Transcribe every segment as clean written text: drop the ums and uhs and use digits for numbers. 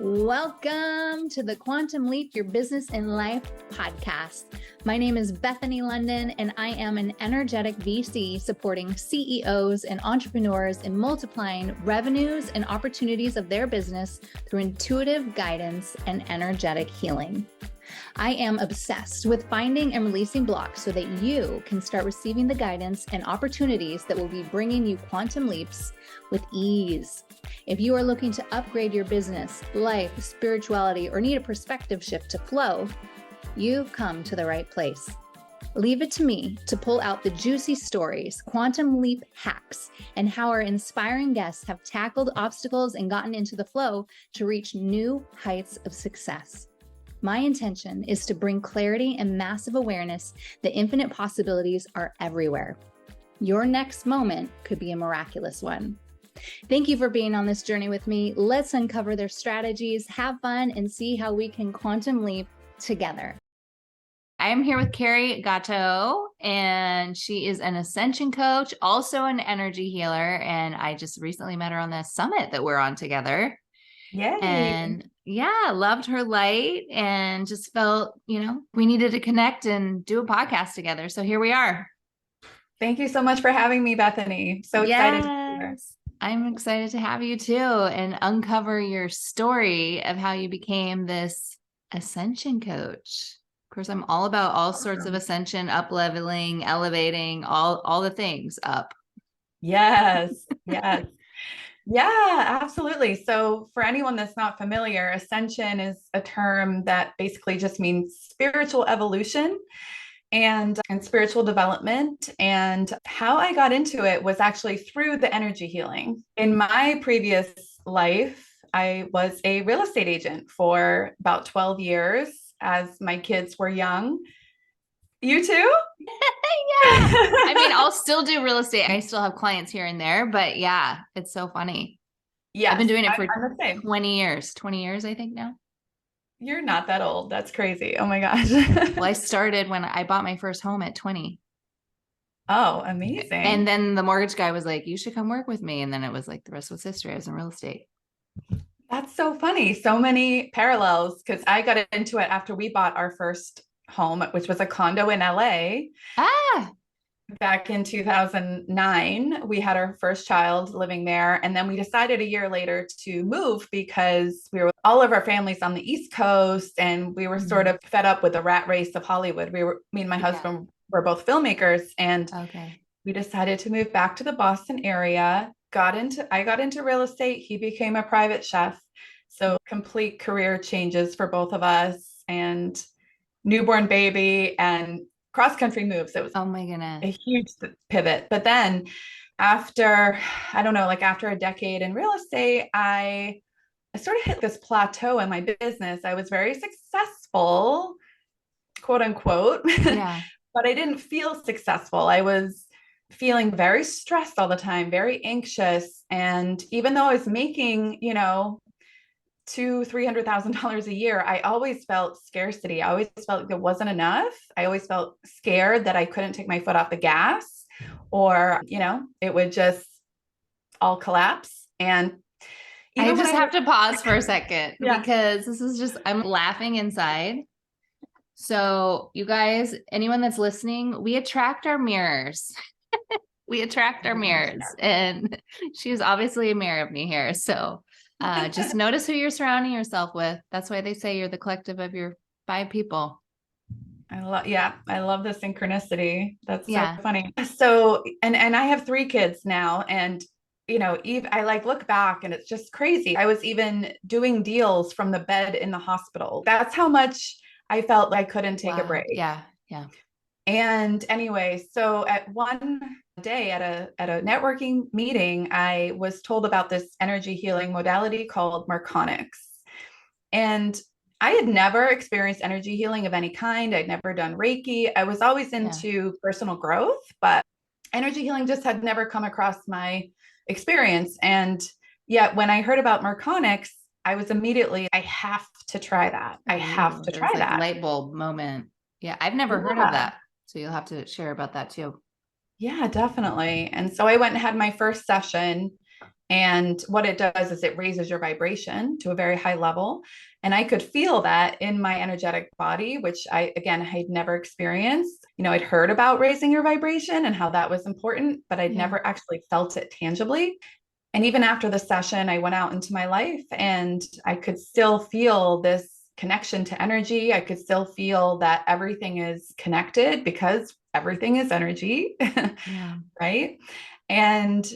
Welcome to the Quantum Leap Your Business and Life podcast. My name is Bethany London, and I am an energetic VC supporting CEOs and entrepreneurs in multiplying revenues and opportunities of their business through intuitive guidance and energetic healing. I am obsessed with finding and releasing blocks so that you can start receiving the guidance and opportunities that will be bringing you quantum leaps with ease. If you are looking to upgrade your business, life, spirituality, or need a perspective shift to flow, you've come to the right place. Leave it to me to pull out the juicy stories, quantum leap hacks, and how our inspiring guests have tackled obstacles and gotten into the flow to reach new heights of success. My intention is to bring clarity and massive awareness that infinite possibilities are everywhere. Your next moment could be a miraculous one. Thank you for being on this journey with me. Let's uncover their strategies, have fun, and see how we can quantum leap together. I am here with Carey Gatto, and she is an ascension coach, also an energy healer. And I just recently met her on the summit that we're on together. Yay. And yeah, loved her light and just felt, we needed to connect and do a podcast together. So here we are. Thank you so much for having me, Bethany. So excited to be here. I'm excited to have you too and uncover your story of how you became this ascension coach. Of course, I'm all about all sorts of ascension, up leveling, elevating, all the things up. Yes. Yes. Yeah, absolutely. So for anyone that's not familiar, ascension is a term that basically just means spiritual evolution and spiritual development. And how I got into it was actually through the energy healing. In my previous life, I was a real estate agent for about 12 years as my kids were young. You too? Yeah. I mean, I'll still do real estate. I still have clients here and there, but yeah, it's so funny. Yeah. I've been doing it for 20 years, I think now. You're not that old. That's crazy. Oh my gosh. Well, I started when I bought my first home at 20. Oh, amazing. And then the mortgage guy was like, you should come work with me. And then it was like the rest was history. I was in real estate. That's so funny. So many parallels because I got into it after we bought our first home, which was a condo in LA. Back in 2009, we had our first child living there. And then we decided a year later to move because we were all of our families on the East Coast and we were sort of fed up with the rat race of Hollywood. Me and my husband were both filmmakers and we decided to move back to the Boston area. I got into real estate. He became a private chef. So complete career changes for both of us and newborn baby and cross-country moves. It was oh my goodness, a huge pivot. But then after a decade in real estate, I sort of hit this plateau in my business. I was very successful, quote unquote, but I didn't feel successful. I was feeling very stressed all the time, very anxious. And even though I was making, $200,000-$300,000 a year, I always felt scarcity. I always felt like it wasn't enough. I always felt scared that I couldn't take my foot off the gas or, it would just all collapse. And I just have to pause for a second because this is just, I'm laughing inside. So you guys, anyone that's listening, we attract our mirrors. We attract our mirrors and she's obviously a mirror of me here. So just notice who you're surrounding yourself with. That's why they say you're the collective of your 5 people. I love the synchronicity. That's so funny. So, and I have 3 kids now and, I look back and it's just crazy. I was even doing deals from the bed in the hospital. That's how much I felt like I couldn't take a break. Yeah. And anyway, so at one day at a networking meeting, I was told about this energy healing modality called Marconics. And I had never experienced energy healing of any kind. I'd never done Reiki. I was always into personal growth, but energy healing just had never come across my experience. And yet when I heard about Marconics, I was immediately, I have to try that. I have to try that. Light bulb moment. Yeah. I've never heard of that. So you'll have to share about that too. Yeah, definitely. And so I went and had my first session And what it does is it raises your vibration to a very high level. And I could feel that in my energetic body, which I, again, had never experienced. I'd heard about raising your vibration and how that was important, but I'd never actually felt it tangibly. And even after the session, I went out into my life and I could still feel this connection to energy. I could still feel that everything is connected because everything is energy. Yeah. Right. And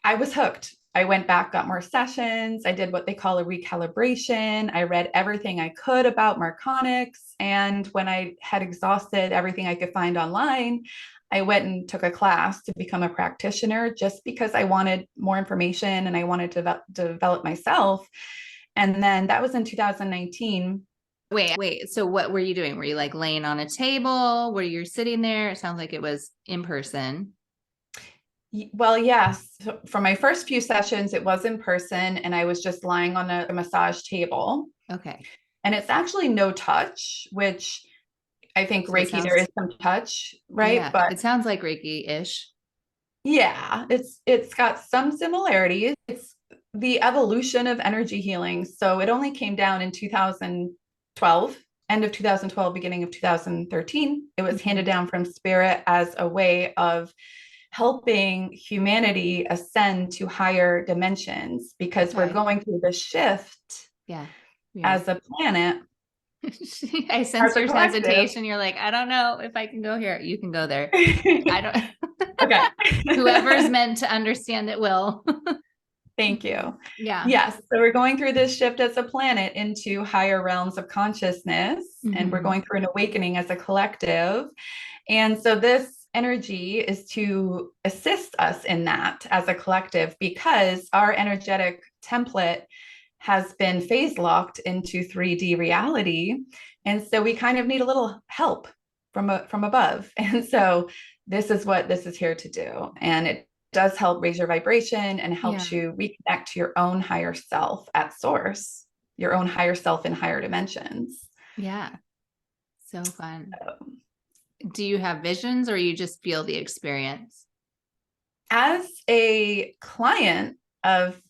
I was hooked. I went back, got more sessions. I did what they call a recalibration. I read everything I could about Marconics. And when I had exhausted everything I could find online, I went and took a class to become a practitioner just because I wanted more information and I wanted to develop myself. And then that was in 2019. Wait. So what were you doing? Were you like laying on a table? Were you sitting there? It sounds like it was in person. Well, yes. So for my first few sessions, it was in person and I was just lying on a massage table. Okay. And it's actually no touch, which I think Reiki, there is some touch, right? Yeah, but it sounds like Reiki-ish. Yeah, it's got some similarities. It's the evolution of energy healing. So it only came down in 2012, end of 2012, beginning of 2013. It was handed down from spirit as a way of helping humanity ascend to higher dimensions because we're going through the shift as a planet. I sense your hesitation. You're like, I don't know if I can go here. You can go there. I don't. Okay. Whoever's meant to understand it will. Thank you. Yeah. Yes. So we're going through this shift as a planet into higher realms of consciousness, and we're going through an awakening as a collective. And so this energy is to assist us in that as a collective because our energetic template has been phase locked into 3D reality. And so we kind of need a little help from above. And so this is what this is here to do. And it does help raise your vibration and helps you reconnect to your own higher self at source, your own higher self in higher dimensions. Yeah. So fun. Do you have visions or you just feel the experience? As a client of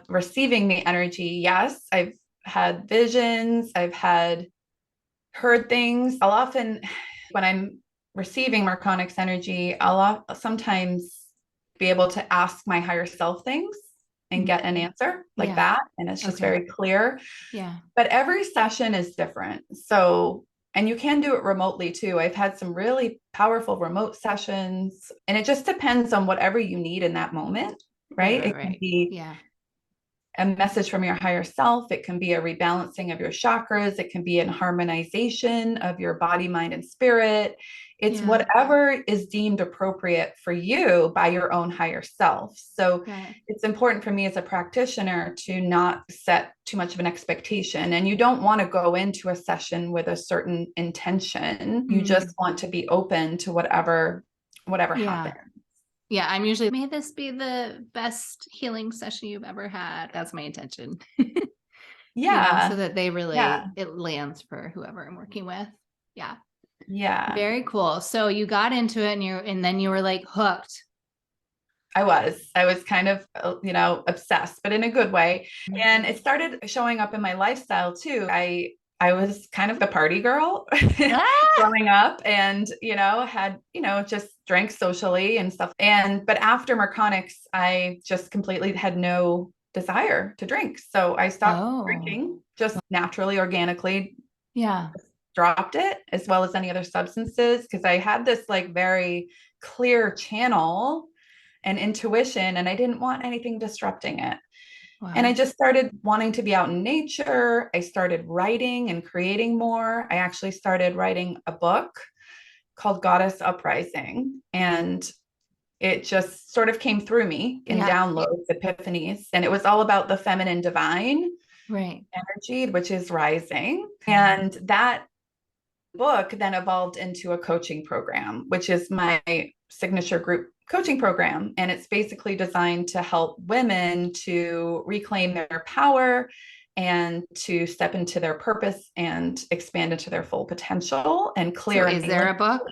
receiving the energy, yes, I've had visions, I've heard things. I'll often, when I'm receiving Marconics energy, I'll sometimes be able to ask my higher self things and get an answer like that. And it's just very clear. Yeah. But every session is different. So, and you can do it remotely too. I've had some really powerful remote sessions, and it just depends on whatever you need in that moment, right? It can be a message from your higher self. It can be a rebalancing of your chakras. It can be an harmonization of your body, mind, and spirit. It's whatever is deemed appropriate for you by your own higher self. So it's important for me as a practitioner to not set too much of an expectation. And you don't want to go into a session with a certain intention. You just want to be open to whatever happens. Yeah, I'm usually, may this be the best healing session you've ever had. That's my intention. So that they really, it lands for whoever I'm working with. Yeah. Yeah. Very cool. So you got into it and then you were like hooked. I was kind of, obsessed, but in a good way. And it started showing up in my lifestyle too. I was kind of the party girl growing up and, had, just drank socially and stuff. But after Marconics, I just completely had no desire to drink. So I stopped drinking just naturally, organically. Yeah. Dropped it as well as any other substances because I had this like very clear channel and intuition and I didn't want anything disrupting it. Wow. And I just started wanting to be out in nature. I started writing and creating more. I actually started writing a book called Goddess Uprising. And it just sort of came through me in downloads, epiphanies. And it was all about the feminine divine energy, which is rising. And that book then evolved into a coaching program, which is my signature group coaching program. And it's basically designed to help women to reclaim their power and to step into their purpose and expand into their full potential and clear. So is there a book?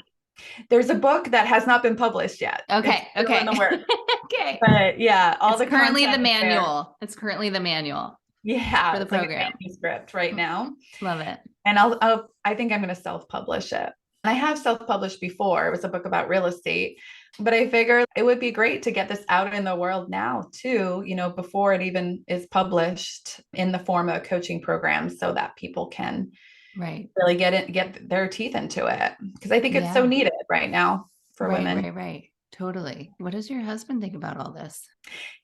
There's a book that has not been published yet. Okay. It's still in the works. Okay. But yeah, It's currently the manual. It's currently the manual. Yeah. For the program. Like a manuscript right now. Love it. And I think I'm going to self-publish it. And I have self-published before. It was a book about real estate, but I figured it would be great to get this out in the world now too, before it even is published in the form of a coaching program so that people can really get their teeth into it. Because I think it's so needed right now for women. Right. Totally. What does your husband think about all this?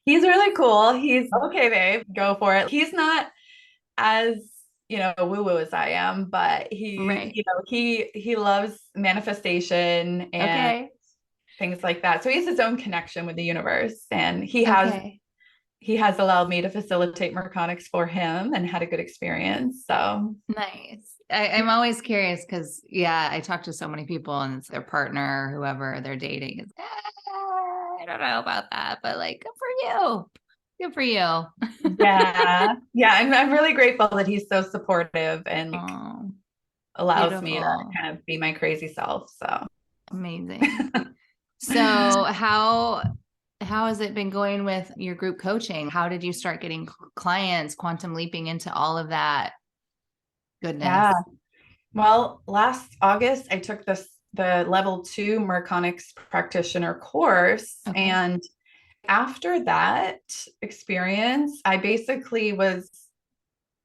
He's really cool. He's okay, babe, go for it. He's not as woo-woo as I am, but he loves manifestation and things like that. So he has his own connection with the universe, and he has allowed me to facilitate Merconics for him and had a good experience. So nice. I'm always curious because I talk to so many people and it's their partner, whoever they're dating is, I don't know about that, but like, good for you. Good for you. Yeah. I'm really grateful that he's so supportive and allows me to kind of be my crazy self. So amazing. So how has it been going with your group coaching? How did you start getting clients, quantum leaping into all of that goodness? Yeah. Well, last August, I took the level 2 Merconics practitioner course. And after that experience, I basically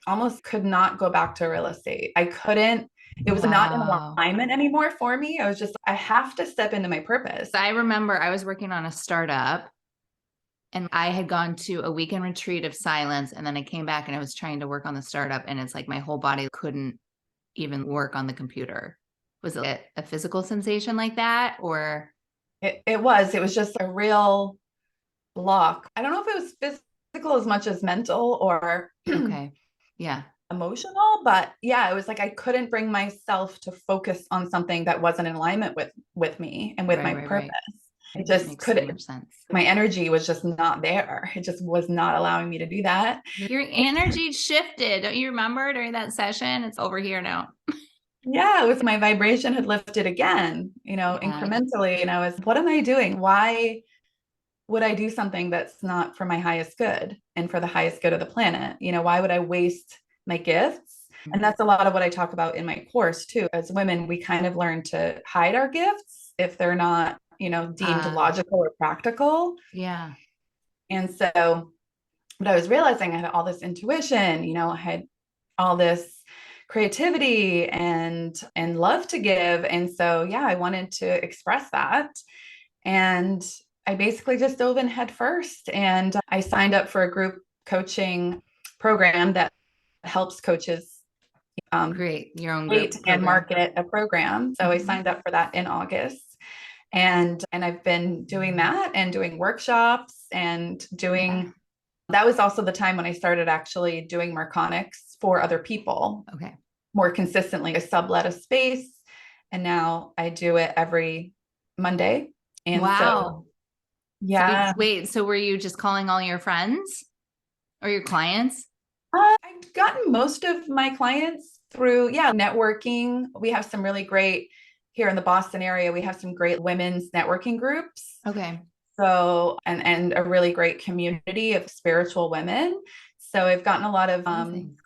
almost could not go back to real estate. I couldn't, it was not in alignment anymore for me. I was just, I have to step into my purpose. I remember I was working on a startup and I had gone to a weekend retreat of silence. And then I came back and I was trying to work on the startup. And it's like my whole body couldn't even work on the computer. Was it a physical sensation like that? Or it was just a real block. I don't know if it was physical as much as mental or emotional, but it was like I couldn't bring myself to focus on something that wasn't in alignment with me and with my purpose. It just couldn't. So my energy was just not there. It just was not allowing me to do that. Your energy shifted. Don't you remember during that session? It's over here now. Yeah, it was my vibration had lifted again, incrementally. And I was, what am I doing? Why would I do something that's not for my highest good and for the highest good of the planet? Why would I waste my gifts? And that's a lot of what I talk about in my course too. As women, we kind of learn to hide our gifts if they're not, deemed logical or practical. Yeah. And so, but I was realizing I had all this intuition, I had all this creativity and love to give. And so, I wanted to express that. And I basically just dove in head first. And I signed up for a group coaching program that helps coaches create your own group and market a program. So I signed up for that in August. And I've been doing that and doing workshops and doing, that was also the time when I started actually doing Merconics for other people. More consistently. I sublet a space and now I do it every Monday. And so, so were you just calling all your friends or your clients? I've gotten most of my clients through, networking. We have some really great, here in the Boston area, we have some great women's networking groups. So, and a really great community of spiritual women. So I've gotten a lot of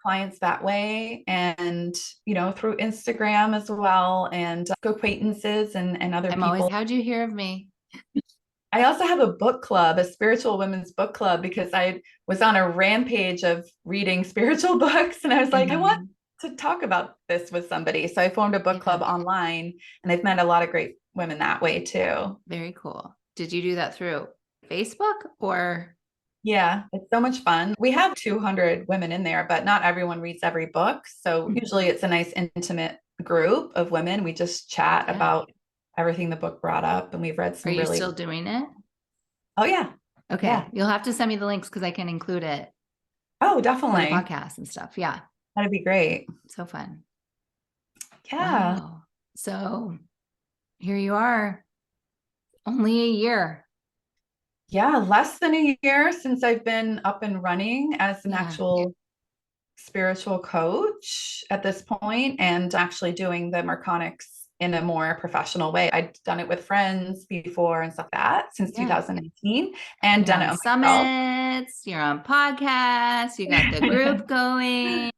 clients that way and, through Instagram as well and acquaintances and other people. How'd you hear of me? I also have a book club, a spiritual women's book club, because I was on a rampage of reading spiritual books. And I was like, I want to talk about this with somebody. So I formed a book club online and I've met a lot of great women that way too. Very cool. Did you do that through Facebook or? Yeah, it's so much fun. We have 200 women in there, but not everyone reads every book. So usually it's a nice intimate group of women. We just chat about everything the book brought up, and we've read some. Are you still doing it? Oh yeah. Okay. Yeah. You'll have to send me the links because I can include it. Oh, definitely. Podcasts and stuff. Yeah. That'd be great. So fun. Yeah. Wow. So here you are. Only a year. Yeah, less than a year since I've been up and running as an actual spiritual coach at this point, and actually doing the Merconics in a more professional way. I'd done it with friends before and stuff like that since 2019 and You're done it on on myself. summits, you're on podcasts, you got the group going.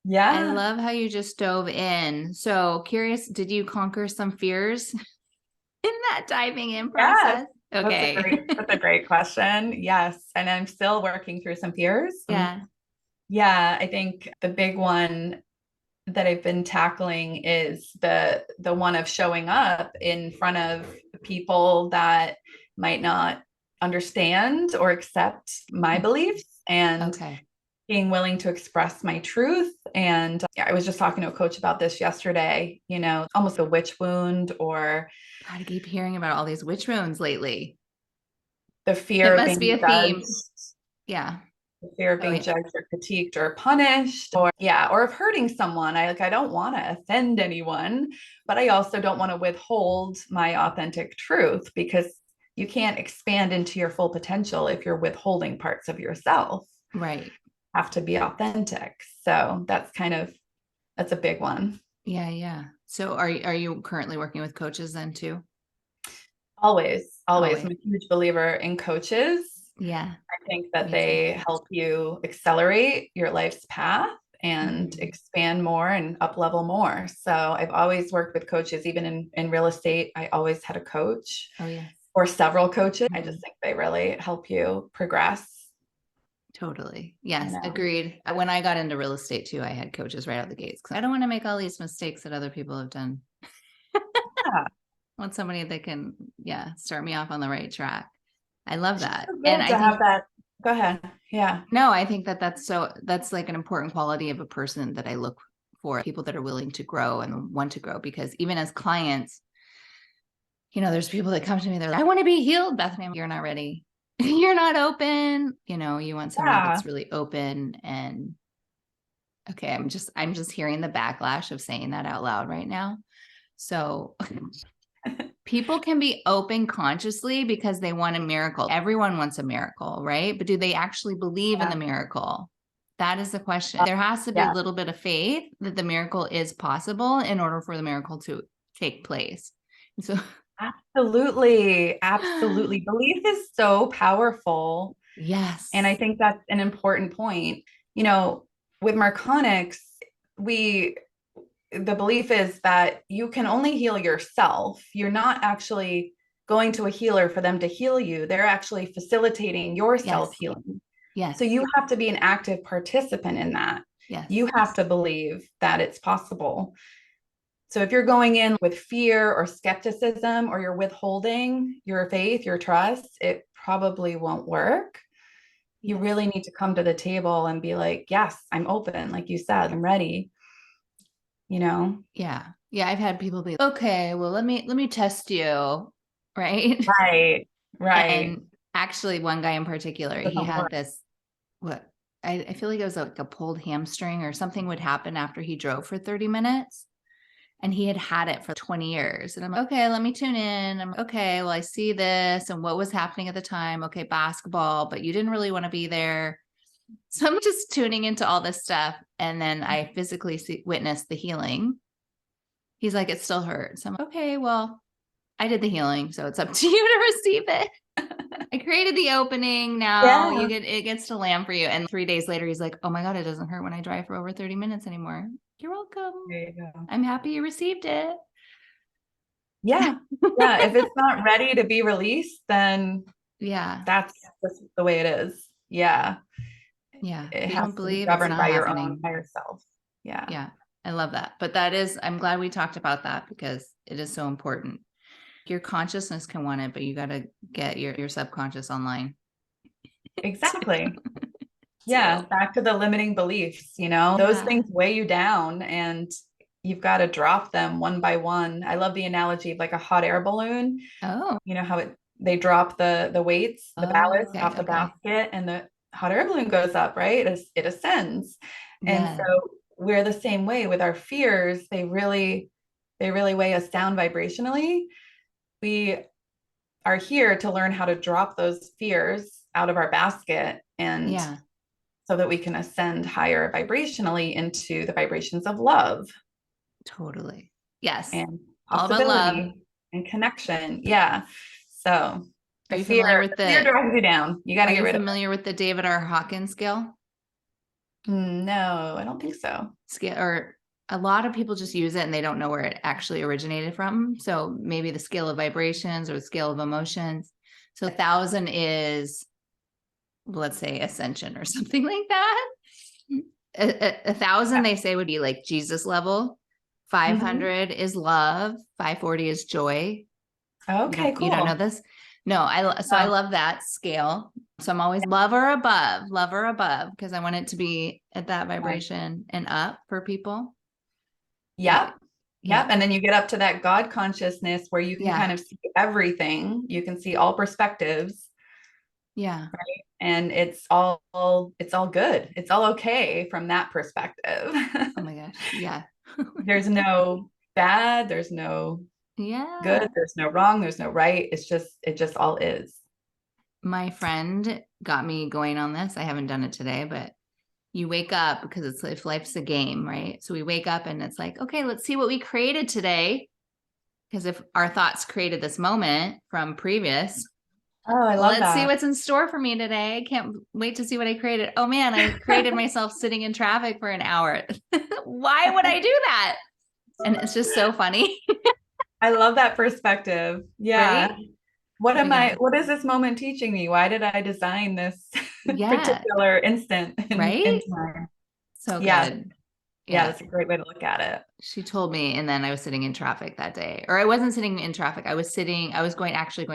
Yeah. I love how you just dove in. So curious, did you conquer some fears in that diving in process? Yes. Okay. That's a great question. Yes. And I'm still working through some fears. Yeah. Yeah. I think the big one that I've been tackling is the one of showing up in front of people that might not understand or accept my beliefs, and being willing to express my truth. And I was just talking to a coach about this yesterday, almost a witch wound, or God, I keep hearing about all these witch wounds lately. the fear of being judged. Yeah. The fear of being judged or critiqued or punished, or of hurting someone. I don't want to offend anyone, but I also don't want to withhold my authentic truth, because you can't expand into your full potential if you're withholding parts of yourself. Right. You have to be authentic. So that's a big one. Yeah. Yeah. So are you currently working with coaches then too? Always. I'm a huge believer in coaches. Yeah. I think that they help you accelerate your life's path and expand more and up level more. So I've always worked with coaches, even in real estate. I always had a coach or several coaches. I just think they really help you progress. Totally. Yes. Agreed. When I got into real estate too, I had coaches right out the gates because I don't want to make all these mistakes that other people have done. I want somebody that can, start me off on the right track. I love that. And I think that. Go ahead. Yeah. No, I think that's like an important quality of a person that I look for, people that are willing to grow and want to grow, because even as clients, there's people that come to me, they're like, I want to be healed, Bethany. You're not ready. You're not open. You want somebody that's really open. And okay, I'm just hearing the backlash of saying that out loud right now. So people can be open consciously because they want a miracle. Everyone wants a miracle, right? But do they actually believe in the miracle? That is the question. There has to be a little bit of faith that the miracle is possible in order for the miracle to take place. And so absolutely. Belief is so powerful. Yes. And I think that's an important point. With Marconics, the belief is that you can only heal yourself. You're not actually going to a healer for them to heal you. They're actually facilitating your self-healing. Yes. So you have to be an active participant in that. Yes. You have to believe that it's possible. So if you're going in with fear or skepticism, or you're withholding your faith, your trust, it probably won't work. You really need to come to the table and be like, yes, I'm open. Like you said, I'm ready. Yeah. I've had people be, okay, well, let me test you. Right. Right. And actually one guy in particular, he had this, I feel like it was like a pulled hamstring or something would happen after he drove for 30 minutes. And he had it for 20 years. And I'm okay, let me tune in. I'm okay, well, I see this and what was happening at the time. Okay, basketball, but you didn't really want to be there. So I'm just tuning into all this stuff. And then I physically witnessed the healing. He's like, it still hurts. I'm okay, well, I did the healing, so it's up to you to receive it. I created the opening. Now it gets to land for you. And 3 days later, he's like, oh my God, it doesn't hurt when I drive for over 30 minutes anymore. You're welcome. There you go. I'm happy you received it. Yeah. If it's not ready to be released, then that's the way it is. Yeah. It has to be governed by your own higher self. Yeah. I love that. But I'm glad we talked about that because it is so important. Your consciousness can want it, but you got to get your subconscious online. Exactly. Back to the limiting beliefs, those things weigh you down and you've got to drop them one by one. I love the analogy of like a hot air balloon. Oh. How they drop the weights, the ballast off the basket, and the hot air balloon goes up, right? It ascends. And so we're the same way with our fears. They really weigh us down vibrationally. We are here to learn how to drop those fears out of our basket, and so that we can ascend higher vibrationally into the vibrations of love. Totally. Yes. And All about love. and connection. Yeah. So are you familiar with the fear drives you down. You got to get rid of it. Are you familiar with the David R. Hawkins scale? No, I don't think so. Scale, or a lot of people just use it and they don't know where it actually originated from. So maybe the scale of vibrations or the scale of emotions. So 1,000 is, let's say, ascension or something like that. 1,000 they say would be like Jesus level. 500 is love. 540 is joy. Okay, cool. You don't know this? No, I love that scale. So I'm always love or above, because I want it to be at that vibration and up for people. Yep. And then you get up to that God consciousness where you can kind of see everything. You can see all perspectives. Yeah. Right. And it's all good. It's all okay from that perspective. Oh my gosh. Yeah. There's no bad. There's no good. There's no wrong. There's no right. It just all is. My friend got me going on this. I haven't done it today, but you wake up because it's if life's a game, right? So we wake up and it's like, okay, let's see what we created today. Because if our thoughts created this moment from previous, let's see what's in store for me today. I can't wait to see what I created. Oh man, I created myself sitting in traffic for an hour. Why would I do that? And it's just so funny. I love that perspective. Yeah. Right? What is this moment teaching me? Why did I design this particular instant in time? So good. Yeah, that's a great way to look at it. She told me, and then I was sitting in traffic that day, or I wasn't sitting in traffic. I was going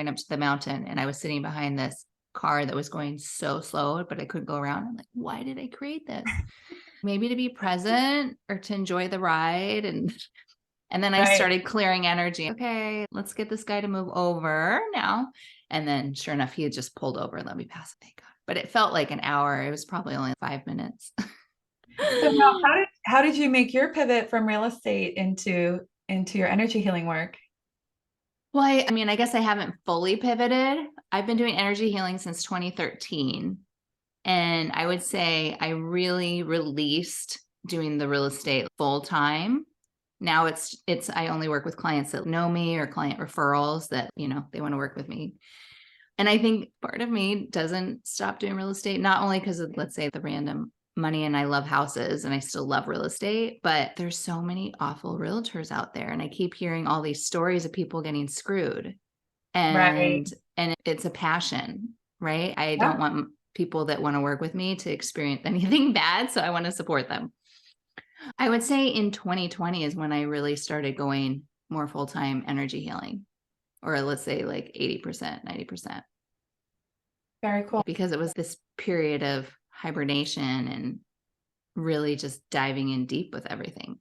up to the mountain, and I was sitting behind this car that was going so slow, but I couldn't go around. I'm like, why did I create this? Maybe to be present or to enjoy the ride. And then I started clearing energy. Okay, let's get this guy to move over now. And then sure enough, he had just pulled over and let me pass. Thank God. But it felt like an hour. It was probably only 5 minutes. So now, how did you make your pivot from real estate into your energy healing work? Well, I guess I haven't fully pivoted. I've been doing energy healing since 2013. And I would say I really released doing the real estate full time. Now I only work with clients that know me or client referrals that, they want to work with me. And I think part of me doesn't stop doing real estate, not only because of, let's say, the random money, and I love houses and I still love real estate, but there's so many awful realtors out there. And I keep hearing all these stories of people getting screwed. And it's a passion, right? I don't want people that want to work with me to experience anything bad. So I want to support them. I would say in 2020 is when I really started going more full-time energy healing, or let's say like 80%, 90%. Very cool. Because it was this period of hibernation and really just diving in deep with everything.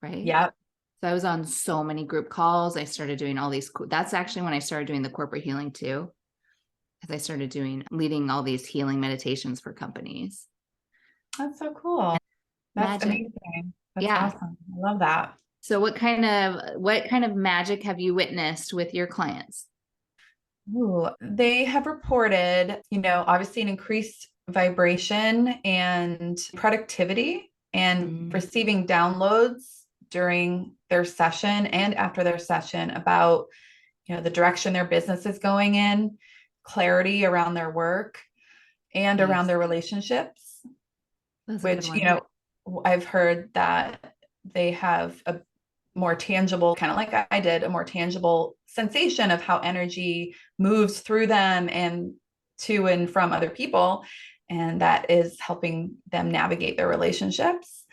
Right. Yeah. So I was on so many group calls. I started doing all these. That's actually when I started doing the corporate healing too. Because I started leading all these healing meditations for companies. That's so cool. That's amazing. That's awesome. I love that. So what kind of magic have you witnessed with your clients? Ooh, they have reported, obviously an increased vibration and productivity and receiving downloads during their session and after their session about, the direction their business is going in, clarity around their work and around their relationships, which, I've heard that they have a more tangible, kind of like I did, a more tangible sensation of how energy moves through them and to and from other people. And that is helping them navigate their relationships,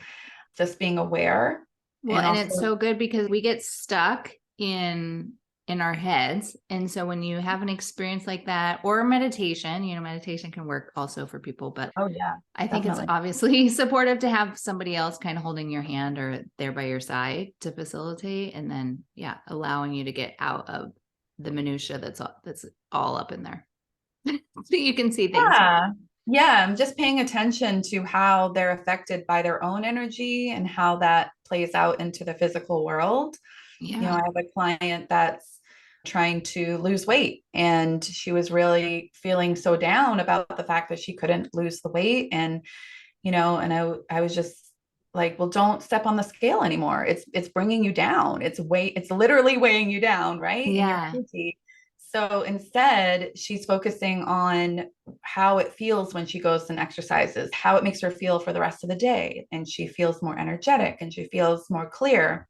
just being aware. Well, and it's so good because we get stuck in our heads. And so when you have an experience like that, or meditation, meditation can work also for people, but I think it's obviously supportive to have somebody else kind of holding your hand or there by your side to facilitate. And then, allowing you to get out of the minutia that's all up in there. So you can see things. Yeah. I'm just paying attention to how they're affected by their own energy and how that plays out into the physical world. I have a client that's trying to lose weight, and she was really feeling so down about the fact that she couldn't lose the weight. And, and I was just like, well, don't step on the scale anymore. It's bringing you down. It's literally weighing you down, right? In your Yeah. energy. So instead, she's focusing on how it feels when she goes and exercises, how it makes her feel for the rest of the day. And she feels more energetic and she feels more clear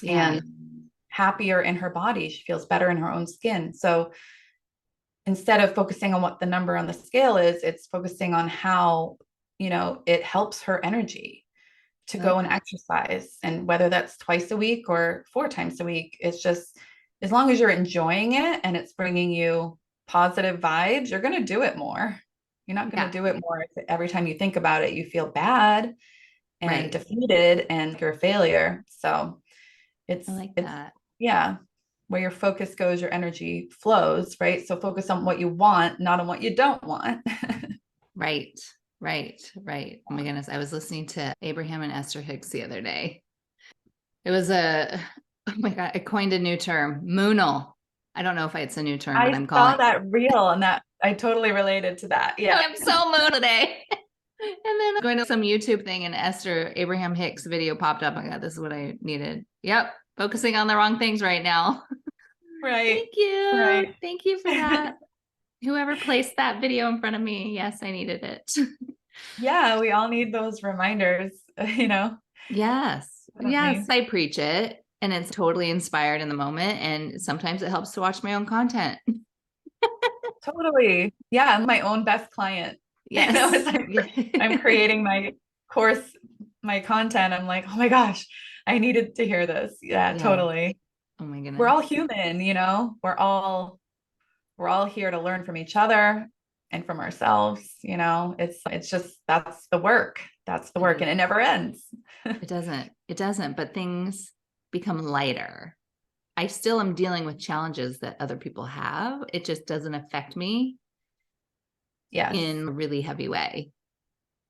Yeah. and happier in her body. She feels better in her own skin. So instead of focusing on what the number on the scale is, it's focusing on how, it helps her energy to go and exercise. And whether that's twice a week or 4 times a week, it's just, as long as you're enjoying it and it's bringing you positive vibes, you're going to do it more. You're not going to do it more if every time you think about it, you feel bad and defeated and you're a failure. So I like that. Yeah, where your focus goes, your energy flows, right? So focus on what you want, not on what you don't want. Right. Oh my goodness. I was listening to Abraham and Esther Hicks the other day. It was oh my God, I coined a new term, moonal. I don't know if it's a new term, but I'm calling I saw that reel and that I totally related to that. Yeah. I'm so moon today. And then going to some YouTube thing and Esther Abraham Hicks video popped up. I got, this is what I needed. Yep. Focusing on the wrong things right now. Right. Thank you. Right. Thank you for that. Whoever placed that video in front of me. Yes, I needed it. Yeah. We all need those reminders, Yes. Definitely. Yes. I preach it and it's totally inspired in the moment. And sometimes it helps to watch my own content. Totally. Yeah. I'm my own best client. Yes. I'm creating my course, my content. I'm like, oh my gosh, I needed to hear this. Yeah, totally. Oh my goodness. We're all human, we're all here to learn from each other and from ourselves. It's just, that's the work. That's the work. And it never ends. It doesn't, but things become lighter. I still am dealing with challenges that other people have. It just doesn't affect me in a really heavy way.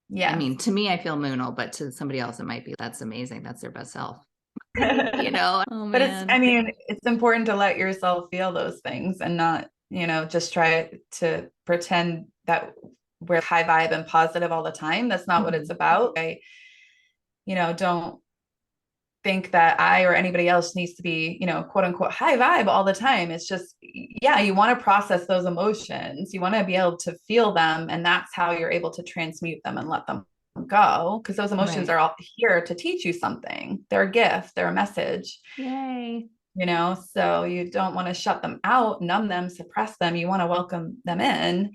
Yeah. I mean, to me, I feel moonal, but to somebody else, it might be, that's amazing. That's their best self. Oh, but it's important to let yourself feel those things and not, just try to pretend that we're high vibe and positive all the time. That's not what it's about. I don't think that I or anybody else needs to be, quote unquote, high vibe all the time. It's just, yeah, you want to process those emotions. You want to be able to feel them. And that's how you're able to transmute them and let them go. Because those emotions are all here to teach you something. They're a gift, they're a message. Yay. So you don't want to shut them out, numb them, suppress them. You want to welcome them in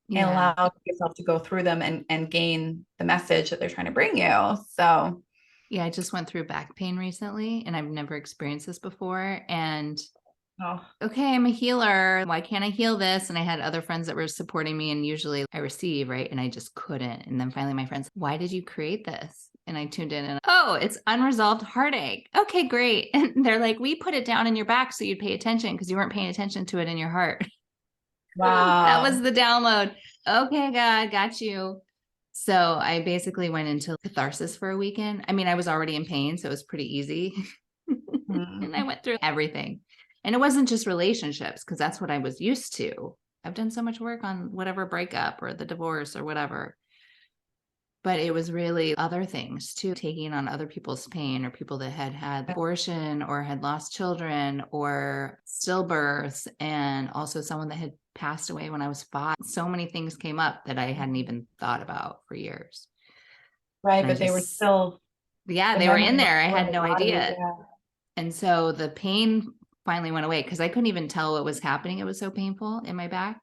and allow yourself to go through them and gain the message that they're trying to bring you. So yeah, I just went through back pain recently and I've never experienced this before. And okay, I'm a healer. Why can't I heal this? And I had other friends that were supporting me and usually I receive, right? And I just couldn't. And then finally my friends, why did you create this? And I tuned in and, oh, it's unresolved heartache. Okay, great. And they're like, we put it down in your back so you'd pay attention because you weren't paying attention to it in your heart. Wow. That was the download. Okay, God, got you. So I basically went into catharsis for a weekend. I mean, I was already in pain, so it was pretty easy. And I went through everything. And it wasn't just relationships, because that's what I was used to. I've done so much work on whatever breakup or the divorce or whatever. But it was really other things too, taking on other people's pain or people that had had abortion or had lost children or stillbirths, and also someone that had passed away when I was 5. So many things came up that I hadn't even thought about for years. Right. But they were still. Yeah, they were in there. I had no idea. Yeah. And so the pain finally went away because I couldn't even tell what was happening. It was so painful in my back.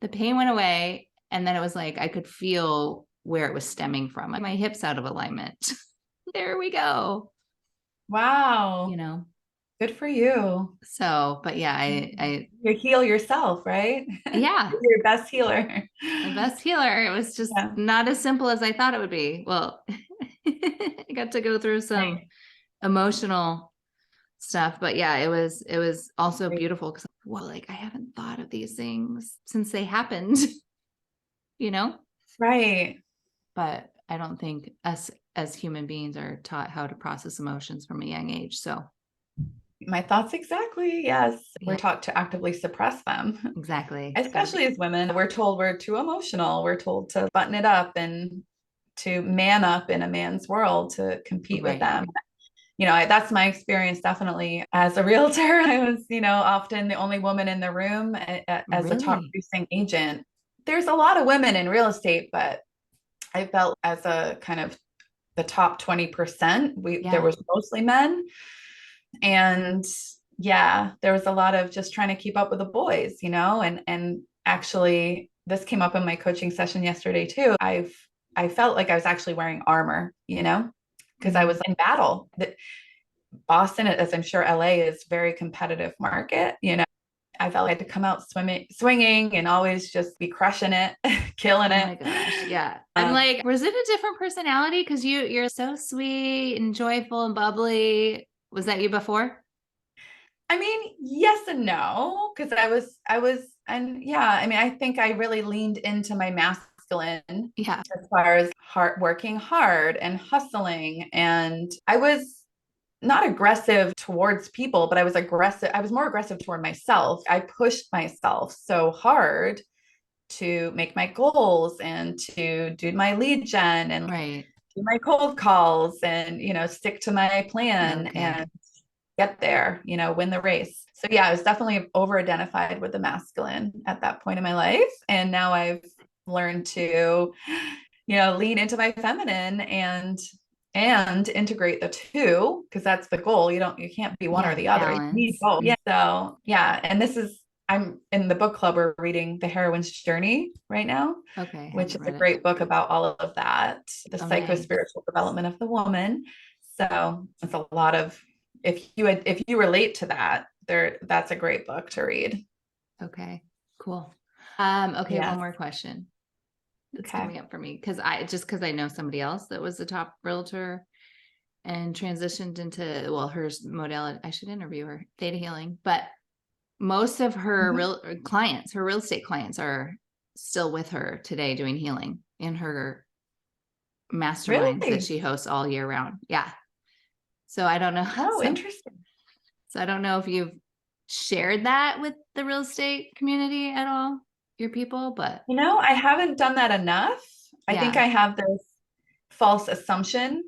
The pain went away. And then it was like, I could feel where it was stemming from. My hips out of alignment. There we go. Wow. Good for you. So, but yeah, you heal yourself, right? Yeah. You're your best healer. My best healer. It was just not as simple as I thought it would be. Well, I got to go through some emotional stuff, but yeah, it was also beautiful because, well, like I haven't thought of these things since they happened, Right. But I don't think us as human beings are taught how to process emotions from a young age. So my thoughts exactly. Yes. We're taught to actively suppress them. Exactly. Especially as women, we're told we're too emotional. We're told to button it up and to man up in a man's world to compete with Right. them. That's my experience definitely as a realtor. I was, often the only woman in the room as a top Really? producing agent. There's a lot of women in real estate, but I felt as a kind of the top 20%, there was mostly men. And yeah, there was a lot of just trying to keep up with the boys, and actually this came up in my coaching session yesterday too. I felt like I was actually wearing armor, because I was in battle. Boston, as I'm sure LA is, very competitive market, I felt like I had to come out swinging and always just be crushing it, killing it. Oh my gosh. Yeah. I'm like, was it a different personality? Because you're so sweet and joyful and bubbly. Was that you before? I mean, yes and no, because and yeah, I mean, I think I really leaned into my masculine, as far as working hard and hustling. And I was not aggressive towards people, but I was more aggressive toward myself. I pushed myself so hard to make my goals and to do my lead gen and do my cold calls and, stick to my plan and get there, win the race. So yeah, I was definitely over identified with the masculine at that point in my life. And now I've learned to, lean into my feminine and integrate the two, because that's the goal. You can't be one or the other. You need both. Yeah. So yeah. And I'm in the book club. We're reading The Heroine's Journey right now. Okay. Which is a great book about all of that, the psycho-spiritual development of the woman. So it's a lot of, if you relate to that, that's a great book to read. Okay, cool. Okay. One more question. That's coming up for me because I know somebody else that was the top realtor and transitioned into, her modality. I should interview her, theta healing, but most of her her real estate clients are still with her today doing healing in her masterminds that she hosts all year round. Yeah. So I don't know. Oh, interesting. So I don't know if you've shared that with the real estate community at all, your people, but I haven't done that enough. I think I have this false assumption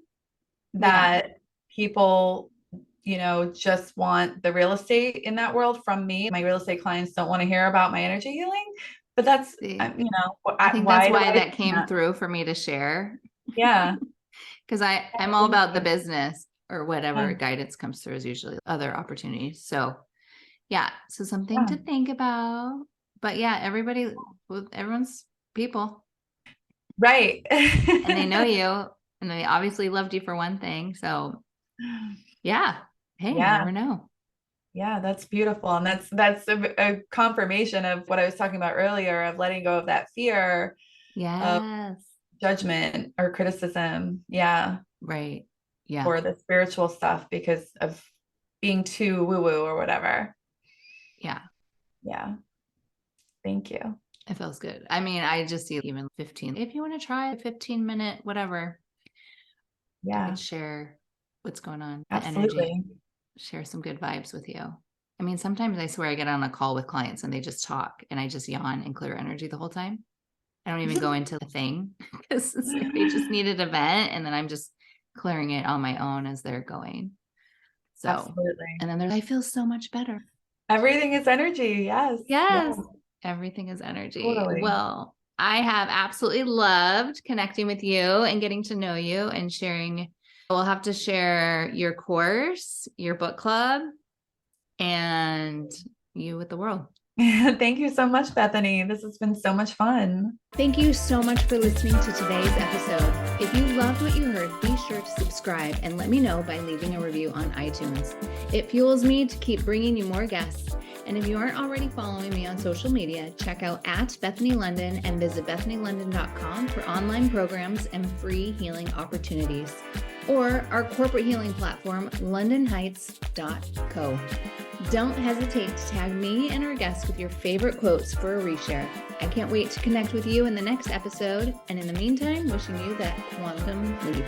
that people, just want the real estate in that world from me. My real estate clients don't want to hear about my energy healing, but that's, I think that's why that came through for me to share. Yeah. Because I'm all about the business or whatever guidance comes through is usually other opportunities. So yeah. So something to think about, but yeah, everyone's people. Right. And they know you and they obviously loved you for one thing. So yeah. Hey, you never know. Yeah, that's beautiful. And that's a confirmation of what I was talking about earlier, of letting go of that fear of judgment or criticism. Yeah. Right. Yeah. Or the spiritual stuff because of being too woo-woo or whatever. Yeah. Yeah. Thank you. It feels good. I mean, I just see even 15. If you want to try a 15-minute, whatever. Yeah. I could share what's going on. Absolutely. Energy, share some good vibes with you. I mean, sometimes I swear I get on a call with clients and they just talk and I just yawn and clear energy the whole time. I don't even go into the thing because it's like they just needed a vent and then I'm just clearing it on my own as they're going. So, absolutely. And then I feel so much better. Everything is energy. Yes. Yes. Everything is energy. Totally. Well, I have absolutely loved connecting with you and getting to know you and sharing. We'll have to share your course, your book club, and you with the world. Thank you so much, Bethany. This has been so much fun. Thank you so much for listening to today's episode. If you loved what you heard, be sure to subscribe and let me know by leaving a review on iTunes. It fuels me to keep bringing you more guests. And if you aren't already following me on social media, check out @BethanyLondon and visit bethanylondon.com for online programs and free healing opportunities. Or our corporate healing platform, londonheights.co. Don't hesitate to tag me and our guests with your favorite quotes for a reshare. I can't wait to connect with you in the next episode. And in the meantime, wishing you that quantum leap.